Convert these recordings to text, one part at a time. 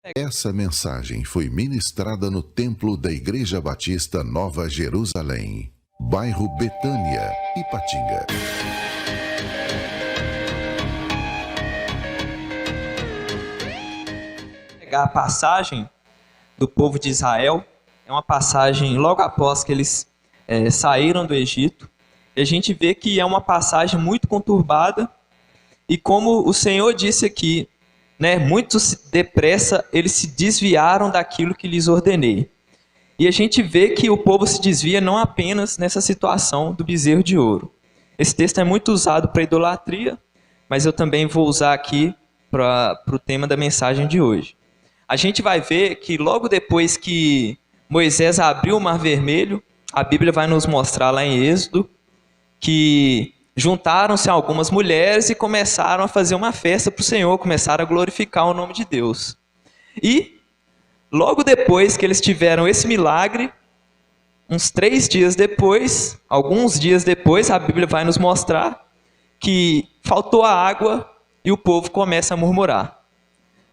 Essa mensagem foi ministrada no templo da Igreja Batista Nova Jerusalém, bairro Betânia, Ipatinga. A passagem do povo de Israel é uma passagem logo após que eles saíram do Egito. E a gente vê que é uma passagem muito conturbada e como o Senhor disse aqui, muitos depressa eles se desviaram daquilo que lhes ordenei. E a gente vê que o povo se desvia não apenas nessa situação do bezerro de ouro. Esse texto é muito usado para idolatria, mas eu também vou usar aqui para o tema da mensagem de hoje. A gente vai ver que logo depois que Moisés abriu o Mar Vermelho, a Bíblia vai nos mostrar lá em Êxodo, que juntaram-se algumas mulheres e começaram a fazer uma festa para o Senhor, começaram a glorificar o nome de Deus. E logo depois que eles tiveram esse milagre, uns 3 dias depois, alguns dias depois, a Bíblia vai nos mostrar que faltou a água e o povo começa a murmurar.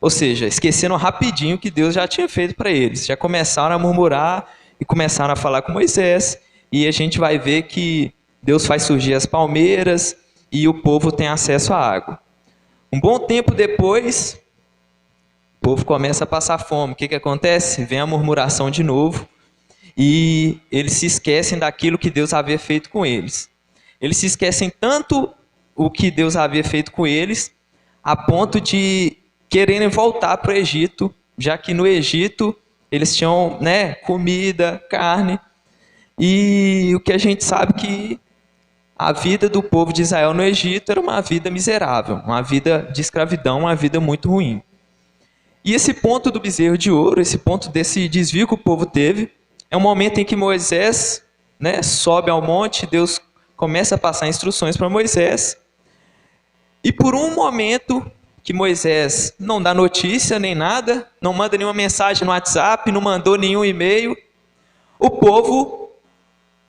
Ou seja, esqueceram rapidinho o que Deus já tinha feito para eles. Já começaram a murmurar e começaram a falar com Moisés. E a gente vai ver que Deus faz surgir as palmeiras e o povo tem acesso à água. Um bom tempo depois, o povo começa a passar fome. O que acontece? Vem a murmuração de novo e eles se esquecem daquilo que Deus havia feito com eles. Eles se esquecem tanto o que Deus havia feito com eles, a ponto de quererem voltar para o Egito, já que no Egito eles tinham comida, carne, e o que a gente sabe que a vida do povo de Israel no Egito era uma vida miserável, uma vida de escravidão, uma vida muito ruim. E esse ponto do bezerro de ouro, esse ponto desse desvio que o povo teve, é um momento em que Moisés sobe ao monte, Deus começa a passar instruções para Moisés, e por um momento que Moisés não dá notícia nem nada, não manda nenhuma mensagem no WhatsApp, não mandou nenhum e-mail, o povo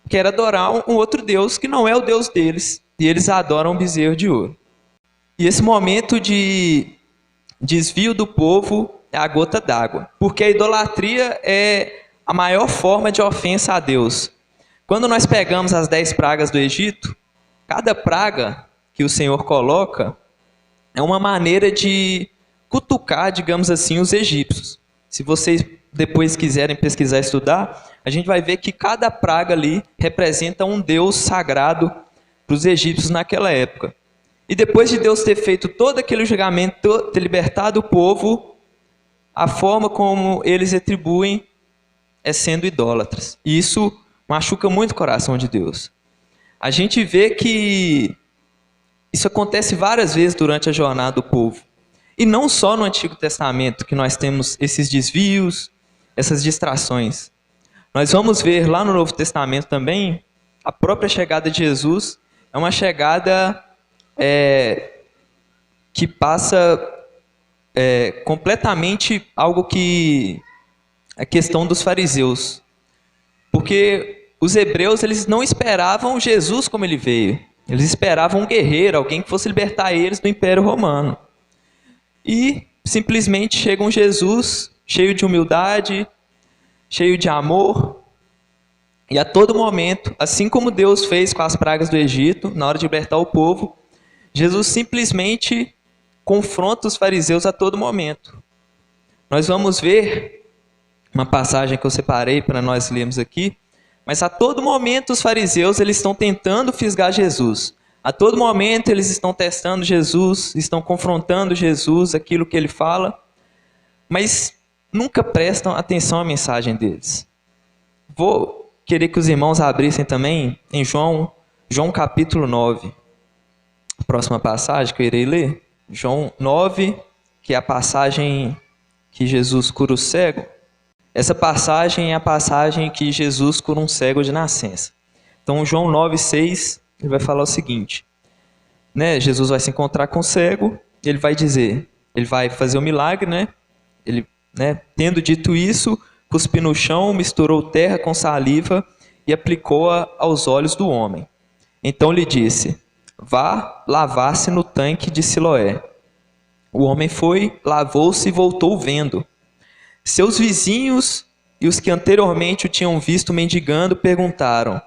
quer adorar um outro Deus que não é o Deus deles, e eles adoram o bezerro de ouro. E esse momento de desvio do povo é a gota d'água, porque a idolatria é a maior forma de ofensa a Deus. Quando nós pegamos as 10 pragas do Egito, cada praga que o Senhor coloca é uma maneira de cutucar, digamos assim, os egípcios. Se vocês depois quiserem pesquisar e estudar, a gente vai ver que cada praga ali representa um Deus sagrado para os egípcios naquela época. E depois de Deus ter feito todo aquele julgamento, ter libertado o povo, a forma como eles retribuem é sendo idólatras. E isso machuca muito o coração de Deus. A gente vê que isso acontece várias vezes durante a jornada do povo. E não só no Antigo Testamento que nós temos esses desvios, essas distrações. Nós vamos ver lá no Novo Testamento também, a própria chegada de Jesus é uma chegada que passa completamente algo que é questão dos fariseus. Porque os hebreus eles não esperavam Jesus como ele veio. Eles esperavam um guerreiro, alguém que fosse libertar eles do Império Romano. E simplesmente chega um Jesus cheio de humildade, cheio de amor. E a todo momento, assim como Deus fez com as pragas do Egito, na hora de libertar o povo, Jesus simplesmente confronta os fariseus a todo momento. Nós vamos ver uma passagem que eu separei para nós lermos aqui. Mas a todo momento os fariseus eles estão tentando fisgar Jesus. A todo momento eles estão testando Jesus, estão confrontando Jesus, aquilo que ele fala, mas nunca prestam atenção à mensagem deles. Vou querer que os irmãos abrissem também em João capítulo 9. A próxima passagem que eu irei ler, João 9, que é a passagem que Jesus cura o cego. Essa passagem é a passagem que Jesus cura um cego de nascença. Então, João 9,6, ele vai falar o seguinte. Jesus vai se encontrar com o cego, ele vai dizer, ele vai fazer um milagre, Ele, tendo dito isso, cuspiu no chão, misturou terra com saliva e aplicou-a aos olhos do homem. Então lhe disse, vá lavar-se no tanque de Siloé. O homem foi, lavou-se e voltou vendo. Seus vizinhos e os que anteriormente o tinham visto mendigando perguntaram: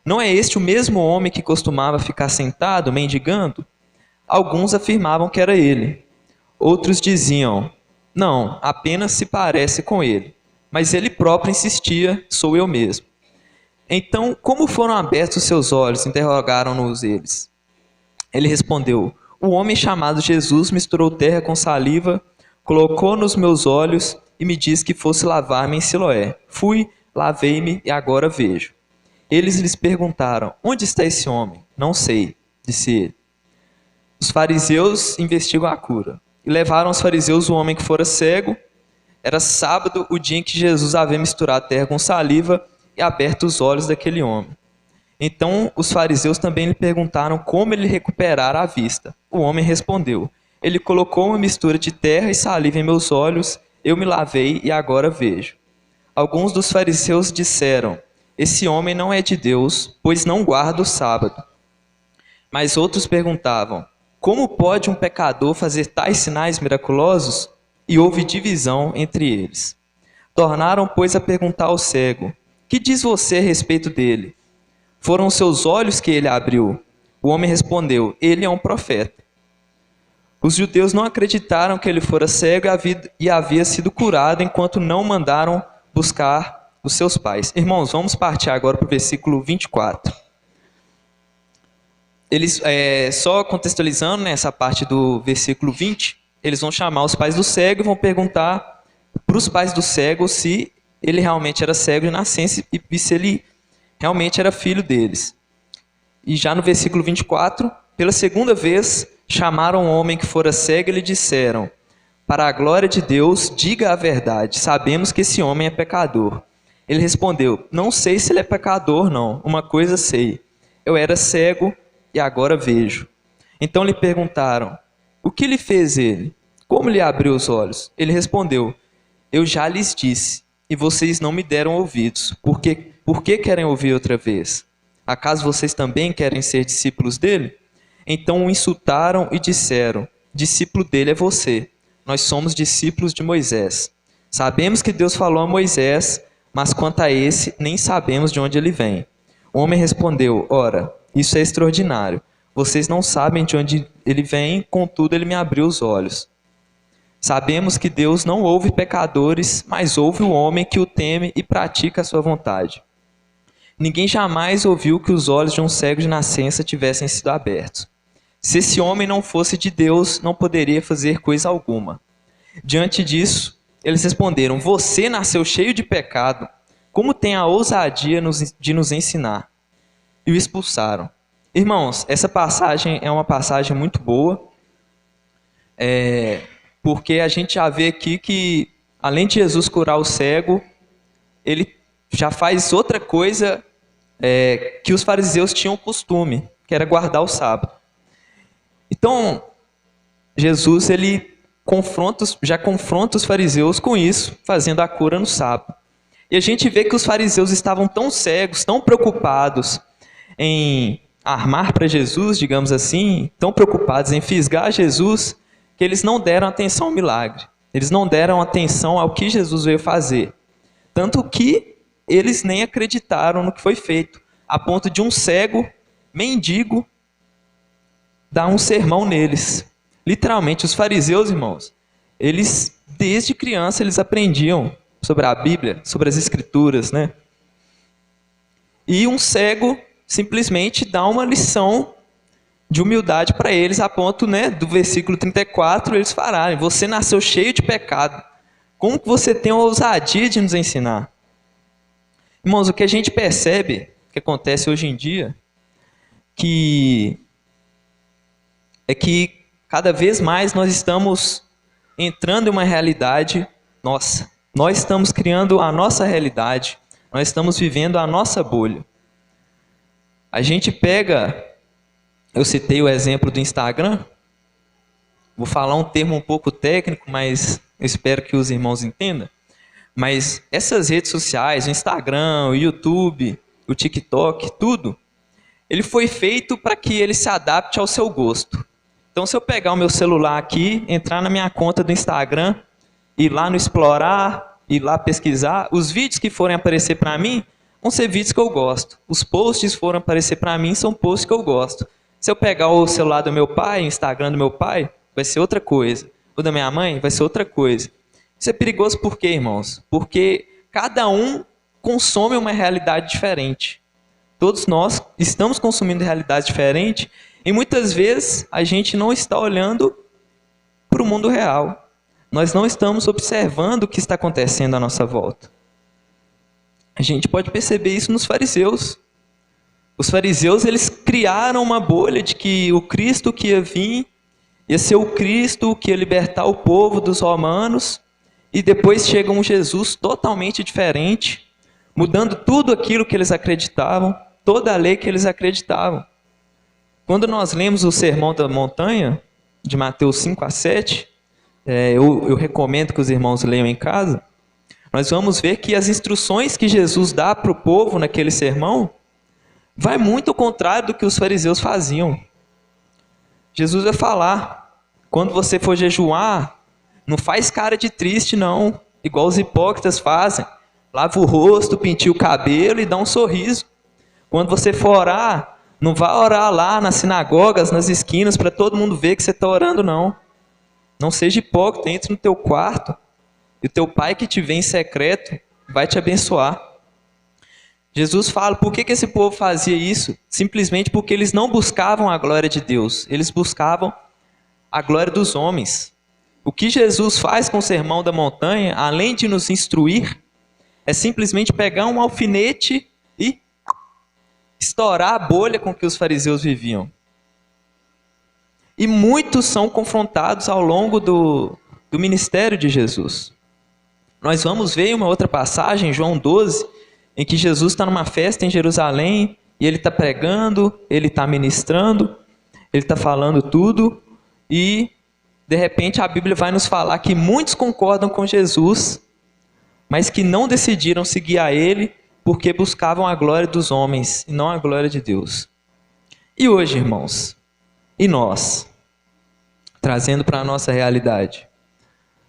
não é este o mesmo homem que costumava ficar sentado, mendigando? Alguns afirmavam que era ele. Outros diziam: não, apenas se parece com ele. Mas ele próprio insistia: sou eu mesmo. Então, como foram abertos os seus olhos? Interrogaram-nos eles. Ele respondeu: o homem chamado Jesus misturou terra com saliva, colocou nos meus olhos e me disse que fosse lavar-me em Siloé. Fui, lavei-me e agora vejo. Eles lhes perguntaram: onde está esse homem? Não sei, disse ele. Os fariseus investigam a cura. E levaram aos fariseus o homem que fora cego. Era sábado, o dia em que Jesus havia misturado terra com saliva e aberto os olhos daquele homem. Então os fariseus também lhe perguntaram como ele recuperara a vista. O homem respondeu: ele colocou uma mistura de terra e saliva em meus olhos, eu me lavei e agora vejo. Alguns dos fariseus disseram: esse homem não é de Deus, pois não guarda o sábado. Mas outros perguntavam: como pode um pecador fazer tais sinais miraculosos? E houve divisão entre eles. Tornaram, pois, a perguntar ao cego: que diz você a respeito dele? Foram os seus olhos que ele abriu. O homem respondeu: ele é um profeta. Os judeus não acreditaram que ele fora cego e havia sido curado, enquanto não mandaram buscar os seus pais. Irmãos, vamos partir agora para o versículo 24. Eles, só contextualizando nessa parte do versículo 20, eles vão chamar os pais do cego e vão perguntar para os pais do cego se ele realmente era cego de nascença e se ele realmente era filho deles. E já no versículo 24, pela segunda vez, chamaram o homem que fora cego e lhe disseram: para a glória de Deus, diga a verdade, sabemos que esse homem é pecador. Ele respondeu: não sei se ele é pecador, não. Uma coisa sei, eu era cego e agora vejo. Então lhe perguntaram: o que lhe fez ele? Como lhe abriu os olhos? Ele respondeu: eu já lhes disse, e vocês não me deram ouvidos. Por que querem ouvir outra vez? Acaso vocês também querem ser discípulos dele? Então o insultaram e disseram: discípulo dele é você. Nós somos discípulos de Moisés. Sabemos que Deus falou a Moisés, mas quanto a esse, nem sabemos de onde ele vem. O homem respondeu: ora, isso é extraordinário. Vocês não sabem de onde ele vem, contudo ele me abriu os olhos. Sabemos que Deus não ouve pecadores, mas ouve o homem que o teme e pratica a sua vontade. Ninguém jamais ouviu que os olhos de um cego de nascença tivessem sido abertos. Se esse homem não fosse de Deus, não poderia fazer coisa alguma. Diante disso, eles responderam: você nasceu cheio de pecado, como tem a ousadia de nos ensinar? E o expulsaram. Irmãos, essa passagem é uma passagem muito boa, porque a gente já vê aqui que, além de Jesus curar o cego, ele já faz outra coisa que os fariseus tinham costume, que era guardar o sábado. Então, Jesus ele já confronta os fariseus com isso, fazendo a cura no sábado. E a gente vê que os fariseus estavam tão cegos, tão preocupados em armar para Jesus, digamos assim, tão preocupados em fisgar Jesus, que eles não deram atenção ao milagre. Eles não deram atenção ao que Jesus veio fazer. Tanto que eles nem acreditaram no que foi feito, a ponto de um cego, mendigo, dar um sermão neles. Literalmente, os fariseus, irmãos, eles, desde criança, eles aprendiam sobre a Bíblia, sobre as Escrituras, né? E um cego simplesmente dá uma lição de humildade para eles, a ponto, né, do versículo 34, eles falarem: você nasceu cheio de pecado. Como que você tem a ousadia de nos ensinar? Irmãos, o que a gente percebe, que acontece hoje em dia, é que cada vez mais nós estamos entrando em uma realidade nossa. Nós estamos criando a nossa realidade. Nós estamos vivendo a nossa bolha. A gente pega, eu citei o exemplo do Instagram, vou falar um termo um pouco técnico, mas eu espero que os irmãos entendam. Mas essas redes sociais, o Instagram, o YouTube, o TikTok, tudo, ele foi feito para que ele se adapte ao seu gosto. Então, se eu pegar o meu celular aqui, entrar na minha conta do Instagram, ir lá no explorar, ir lá pesquisar, os vídeos que forem aparecer para mim vão ser vídeos que eu gosto. Os posts que forem aparecer para mim são posts que eu gosto. Se eu pegar o celular do meu pai, o Instagram do meu pai, vai ser outra coisa. O da minha mãe vai ser outra coisa. Isso é perigoso por quê, irmãos? Porque cada um consome uma realidade diferente. Todos nós estamos consumindo realidades diferentes e muitas vezes a gente não está olhando para o mundo real. Nós não estamos observando o que está acontecendo à nossa volta. A gente pode perceber isso nos fariseus. Os fariseus, eles criaram uma bolha de que o Cristo que ia vir ia ser o Cristo que ia libertar o povo dos romanos, e depois chega um Jesus totalmente diferente, mudando tudo aquilo que eles acreditavam, toda a lei que eles acreditavam. Quando nós lemos o Sermão da Montanha, de Mateus 5 a 7, eu recomendo que os irmãos leiam em casa, nós vamos ver que as instruções que Jesus dá para o povo naquele sermão vai muito ao contrário do que os fariseus faziam. Jesus vai falar, quando você for jejuar, não faz cara de triste não, igual os hipócritas fazem. Lava o rosto, penteia o cabelo e dá um sorriso. Quando você for orar, não vá orar lá nas sinagogas, nas esquinas, para todo mundo ver que você está orando não. Não seja hipócrita, entre no teu quarto, e o teu pai que te vê em secreto vai te abençoar. Jesus fala, por que esse povo fazia isso? Simplesmente porque eles não buscavam a glória de Deus, eles buscavam a glória dos homens. O que Jesus faz com o Sermão da Montanha, além de nos instruir, é simplesmente pegar um alfinete e estourar a bolha com que os fariseus viviam. E muitos são confrontados ao longo do ministério de Jesus. Nós vamos ver uma outra passagem, João 12, em que Jesus está numa festa em Jerusalém, e ele está pregando, ele está ministrando, ele está falando tudo, e de repente a Bíblia vai nos falar que muitos concordam com Jesus, mas que não decidiram seguir a ele, porque buscavam a glória dos homens, e não a glória de Deus. E hoje, irmãos, e nós, trazendo para a nossa realidade,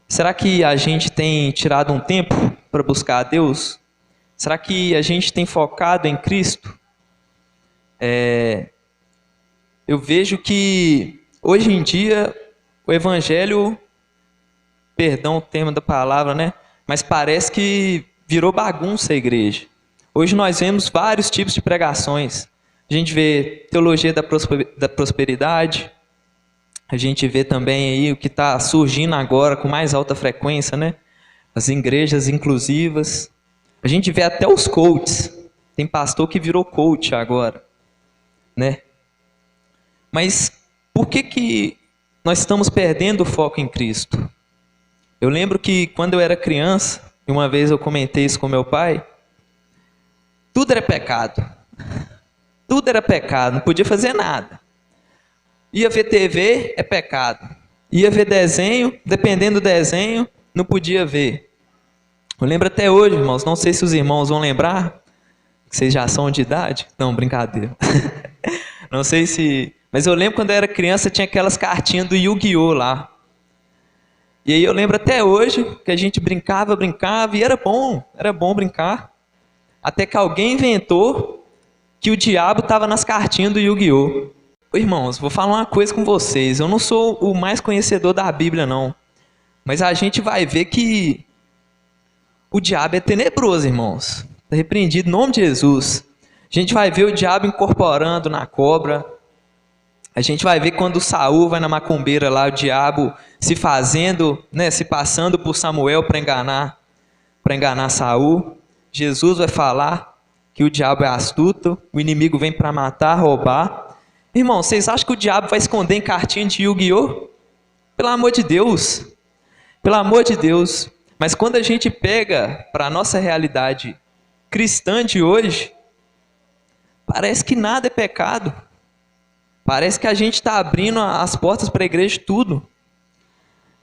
será que a gente tem tirado um tempo para buscar a Deus? Será que a gente tem focado em Cristo? Eu vejo que hoje em dia o Evangelho, perdão o termo da palavra, né? Mas parece que virou bagunça a igreja. Hoje nós vemos vários tipos de pregações. A gente vê teologia da prosperidade, a gente vê também aí o que está surgindo agora com mais alta frequência, né? As igrejas inclusivas. A gente vê até os coaches. Tem pastor que virou coach agora, né? Mas por que nós estamos perdendo o foco em Cristo? Eu lembro que quando eu era criança, e uma vez eu comentei isso com meu pai, tudo era pecado. Tudo era pecado, não podia fazer nada. Ia ver TV, é pecado. Ia ver desenho, dependendo do desenho, não podia ver. Eu lembro até hoje, irmãos, não sei se os irmãos vão lembrar, que vocês já são de idade. Não, brincadeira. Não sei se... Mas eu lembro quando eu era criança, tinha aquelas cartinhas do Yu-Gi-Oh! Lá. E aí eu lembro até hoje que a gente brincava, e era bom brincar. Até que alguém inventou que o diabo estava nas cartinhas do Yu-Gi-Oh! Irmãos, vou falar uma coisa com vocês. Eu não sou o mais conhecedor da Bíblia, não. Mas a gente vai ver que o diabo é tenebroso, irmãos. Está repreendido em nome de Jesus. A gente vai ver o diabo incorporando na cobra. A gente vai ver quando Saul vai na macumbeira lá, o diabo se fazendo, né, se passando por Samuel para enganar Saul. Jesus vai falar que o diabo é astuto, o inimigo vem para matar, roubar. Irmão, vocês acham que o diabo vai esconder em cartinha de Yu-Gi-Oh? Pelo amor de Deus. Pelo amor de Deus. Mas quando a gente pega para a nossa realidade cristã de hoje, parece que nada é pecado. Parece que a gente está abrindo as portas para a igreja de tudo.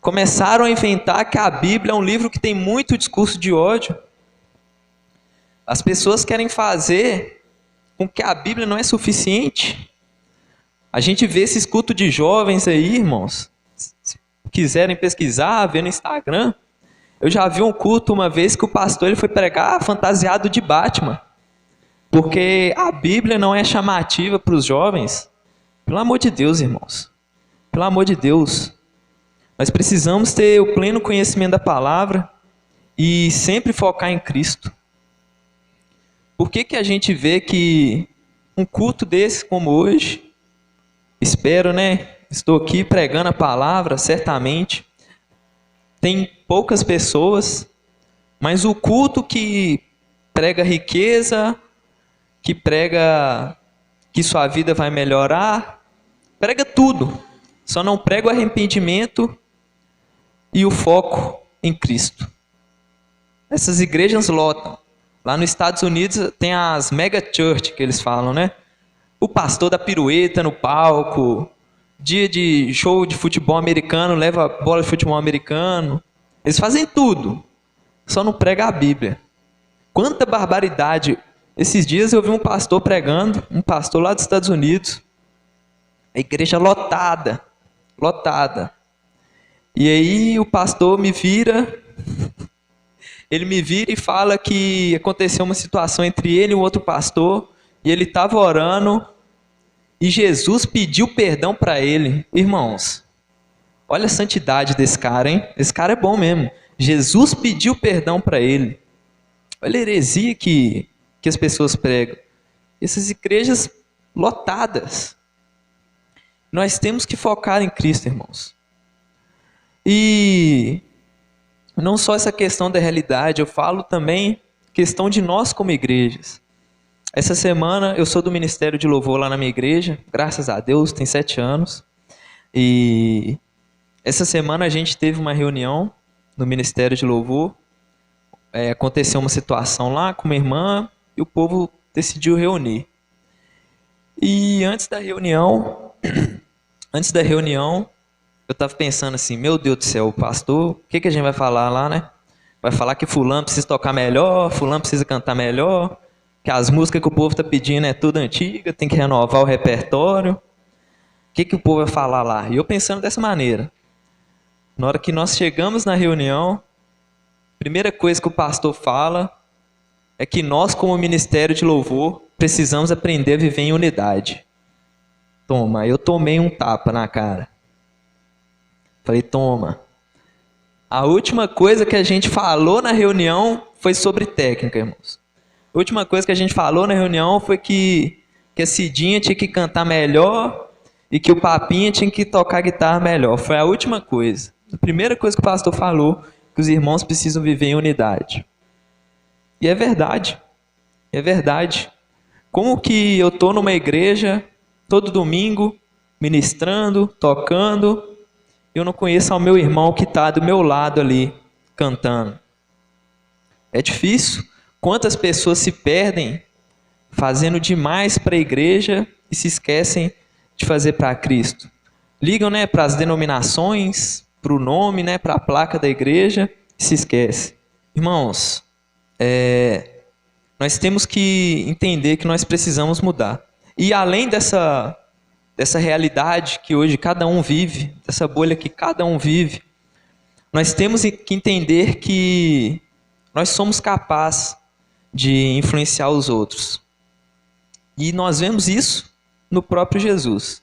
Começaram a inventar que a Bíblia é um livro que tem muito discurso de ódio. As pessoas querem fazer com que a Bíblia não é suficiente. A gente vê esses cultos de jovens aí, irmãos. Se quiserem pesquisar, ver no Instagram. Eu já vi um culto uma vez que o pastor ele foi pregar fantasiado de Batman. Porque a Bíblia não é chamativa para os jovens. Pelo amor de Deus, irmãos. Pelo amor de Deus. Nós precisamos ter o pleno conhecimento da palavra e sempre focar em Cristo. Por que a gente vê que um culto desse como hoje, espero, né? Estou aqui pregando a palavra, certamente. Tem poucas pessoas, mas o culto que prega riqueza, que prega que sua vida vai melhorar, prega tudo. Só não prega o arrependimento e o foco em Cristo. Essas igrejas lotam. Lá nos Estados Unidos tem as mega church que eles falam, né? O pastor dá pirueta no palco, dia de show de futebol americano, leva a bola de futebol americano. Eles fazem tudo, só não prega a Bíblia. Quanta barbaridade. Esses dias eu vi um pastor pregando, um pastor lá dos Estados Unidos. A igreja lotada, lotada. E aí o pastor me vira, ele me vira e fala que aconteceu uma situação entre ele e um outro pastor, e ele estava orando, e Jesus pediu perdão para ele. Irmãos, olha a santidade desse cara, hein? Esse cara é bom mesmo. Jesus pediu perdão para ele. Olha a heresia que as pessoas pregam. Essas igrejas lotadas. Nós temos que focar em Cristo, irmãos. E não só essa questão da realidade, eu falo também questão de nós como igrejas. Essa semana eu sou do Ministério de Louvor lá na minha igreja, graças a Deus, tem 7 anos. E essa semana a gente teve uma reunião no Ministério de Louvor. Aconteceu uma situação lá com uma irmã e o povo decidiu reunir. E antes da reunião, eu estava pensando assim, meu Deus do céu, o pastor, o que a gente vai falar lá, né? Vai falar que fulano precisa tocar melhor, fulano precisa cantar melhor, que as músicas que o povo está pedindo é tudo antiga, tem que renovar o repertório. O que o povo vai falar lá? E eu pensando dessa maneira. Na hora que nós chegamos na reunião, a primeira coisa que o pastor fala é que nós, como Ministério de Louvor, precisamos aprender a viver em unidade. Toma, eu tomei um tapa na cara. Falei, toma. A última coisa que a gente falou na reunião foi sobre técnica, irmãos. A última coisa que a gente falou na reunião foi que a Cidinha tinha que cantar melhor e que o Papinha tinha que tocar guitarra melhor. Foi a última coisa. A primeira coisa que o pastor falou, que os irmãos precisam viver em unidade. E é verdade. É verdade. Como que eu estou numa igreja, todo domingo, ministrando, tocando, e eu não conheço o meu irmão que está do meu lado ali, cantando? É difícil. Quantas pessoas se perdem fazendo demais para a igreja e se esquecem de fazer para Cristo? Ligam, né, para as denominações, para o nome, né, para a placa da igreja e se esquecem. Irmãos, nós temos que entender que nós precisamos mudar. E além dessa realidade que hoje cada um vive, dessa bolha que cada um vive, nós temos que entender que nós somos capazes de influenciar os outros. E nós vemos isso no próprio Jesus.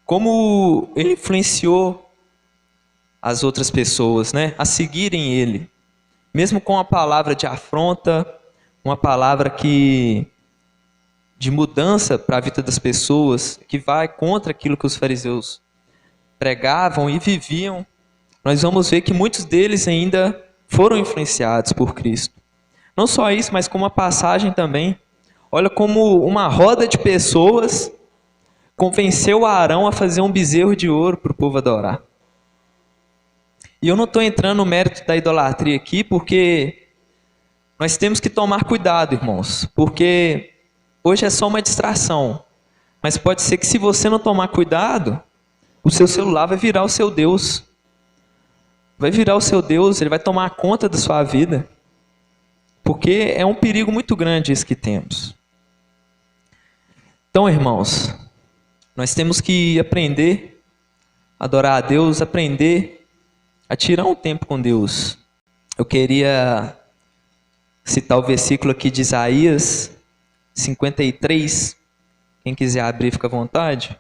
Como ele influenciou as outras pessoas, né, a seguirem ele. Mesmo com uma palavra de afronta, uma palavra de mudança para a vida das pessoas, que vai contra aquilo que os fariseus pregavam e viviam, nós vamos ver que muitos deles ainda foram influenciados por Cristo. Não só isso, mas como uma passagem também. Olha como uma roda de pessoas convenceu Arão a fazer um bezerro de ouro para o povo adorar. E eu não estou entrando no mérito da idolatria aqui, porque nós temos que tomar cuidado, irmãos. Porque hoje é só uma distração. Mas pode ser que se você não tomar cuidado, o seu celular vai virar o seu Deus. Vai virar o seu Deus, ele vai tomar conta da sua vida. Porque é um perigo muito grande esse que temos. Então, irmãos, nós temos que aprender a adorar a Deus, aprender a tirar um tempo com Deus. eu queria citar o versículo aqui de Isaías 53. Quem quiser abrir, fica à vontade.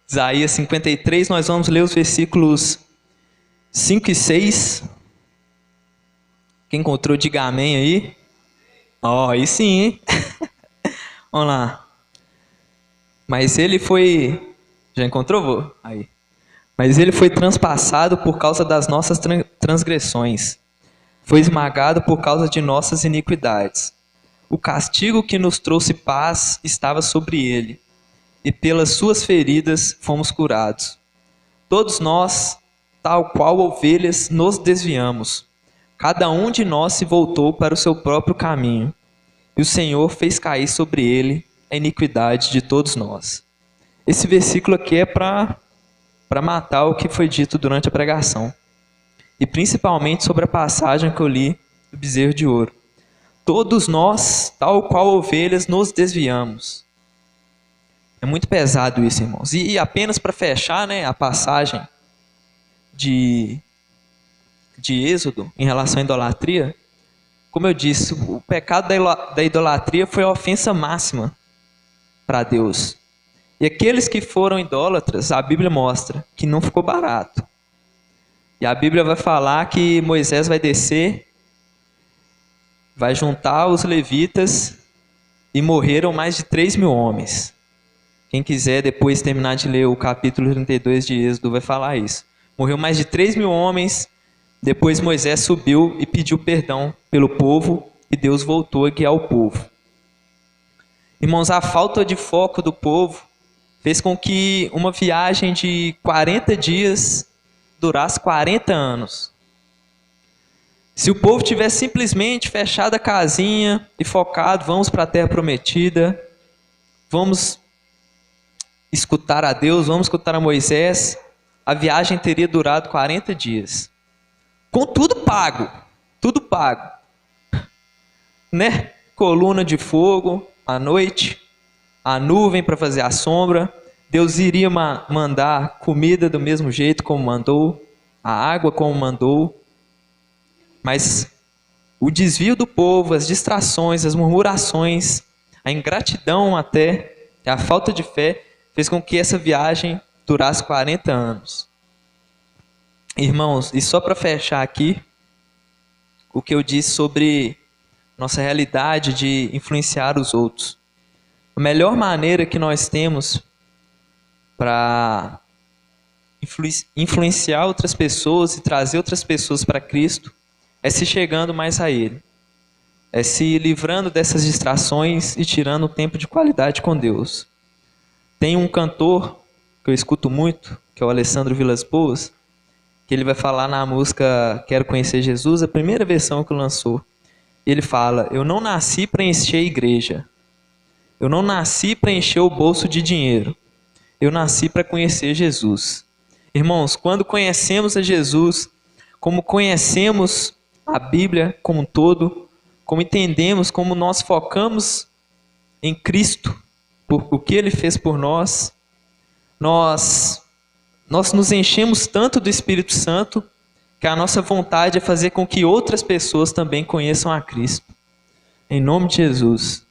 Isaías 53, nós vamos ler os versículos 5 e 6. Quem encontrou, diga amém aí. Ó, aí sim, hein? Vamos lá. Mas ele foi... Já encontrou, vô? Aí. Mas ele foi transpassado por causa das nossas transgressões. Foi esmagado por causa de nossas iniquidades. O castigo que nos trouxe paz estava sobre ele, e pelas suas feridas fomos curados. Todos nós, tal qual ovelhas, nos desviamos. Cada um de nós se voltou para o seu próprio caminho, e o Senhor fez cair sobre ele a iniquidade de todos nós. Esse versículo aqui é para matar o que foi dito durante a pregação, e principalmente sobre a passagem que eu li do bezerro de ouro. Todos nós, tal qual ovelhas, nos desviamos. É muito pesado isso, irmãos. E apenas para fechar, né, a passagem de Êxodo em relação à idolatria, como eu disse, o pecado da idolatria foi a ofensa máxima para Deus. E aqueles que foram idólatras, a Bíblia mostra que não ficou barato. E a Bíblia vai falar que Moisés vai descer, vai juntar os levitas, e morreram mais de 3.000 homens. Quem quiser depois terminar de ler o capítulo 32 de Êxodo vai falar isso. Morreu mais de 3.000 homens, depois Moisés subiu e pediu perdão pelo povo, e Deus voltou a guiar o povo. Irmãos, a falta de foco do povo fez com que uma viagem de 40 dias durasse 40 anos. Se o povo tivesse simplesmente fechado a casinha e focado, vamos para a terra prometida, vamos escutar a Deus, vamos escutar a Moisés, a viagem teria durado 40 dias. Com tudo pago, né? Coluna de fogo à noite, a nuvem para fazer a sombra, Deus iria mandar comida do mesmo jeito como mandou, a água como mandou, mas o desvio do povo, as distrações, as murmurações, a ingratidão até, a falta de fé, fez com que essa viagem durasse 40 anos. Irmãos, e só para fechar aqui, o que eu disse sobre nossa realidade de influenciar os outros. A melhor maneira que nós temos para influenciar outras pessoas e trazer outras pessoas para Cristo é se chegando mais a Ele. É se livrando dessas distrações e tirando um tempo de qualidade com Deus. Tem um cantor que eu escuto muito, que é o Alessandro Vilas Boas, que ele vai falar na música Quero Conhecer Jesus, a primeira versão que lançou. Ele fala: eu não nasci para encher a igreja. Eu não nasci para encher o bolso de dinheiro. Eu nasci para conhecer Jesus. Irmãos, quando conhecemos a Jesus, como conhecemos a Bíblia como um todo, como entendemos, como nós focamos em Cristo, por o que Ele fez por nós, nós nos enchemos tanto do Espírito Santo que a nossa vontade é fazer com que outras pessoas também conheçam a Cristo. Em nome de Jesus.